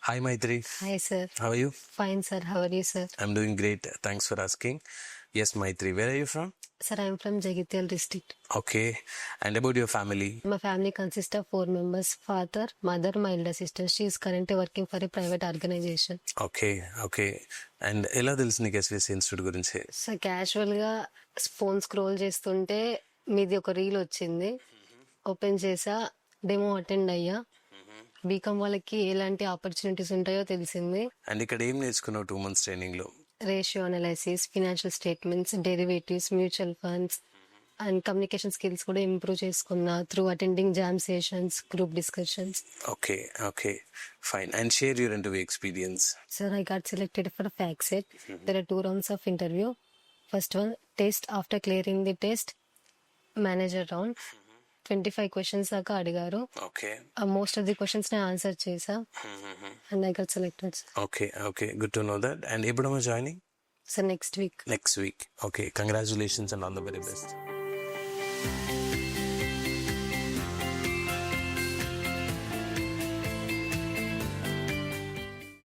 Hi, Maitri. Hi, sir. How are you? Fine, sir. How are you, sir? I'm doing great. Thanks for asking. Yes, Maitri. Where are you from? Sir, I am from Jagityal district. Okay. And about your family? My family consists of 4 members: father, mother, my elder sister. She is currently working for a private organization. Okay. And ఎలా తెలుసు నీకు SVS institute గురించి? So క్యాజువల్గా phone scroll చేస్తుంటే మీది ఒక reel వచ్చింది. Open చేసా, డెమో అటెండ్ అయ్యా. బీకామ్ వాళ్ళకి ఎలాంటి ఆపర్చునిటీస్ ఉంటాయో తెలిసింది. అండ్ ఇక్కడ ఏం నేర్చుకున్నావు 2 months ట్రైనింగ్ లో? Ratio analysis, financial statements, derivatives, mutual funds and communication skills కూడా ఇంప్రూవ్ చేసుకున్నా through attending jam sessions, group discussions. Okay. Fine. And share your interview experience. Sir, I got selected for Factset. There are 2 rounds of interview. First one, test. After clearing the test, manager round. 25 questions దాకా అడిగారు. Okay. Most of the questions నేను answer చేసా and I got selected. Okay. Good to know that. And ఎప్పుడమ్మా joining? So next week. Next week. Okay. Congratulations and all the very best.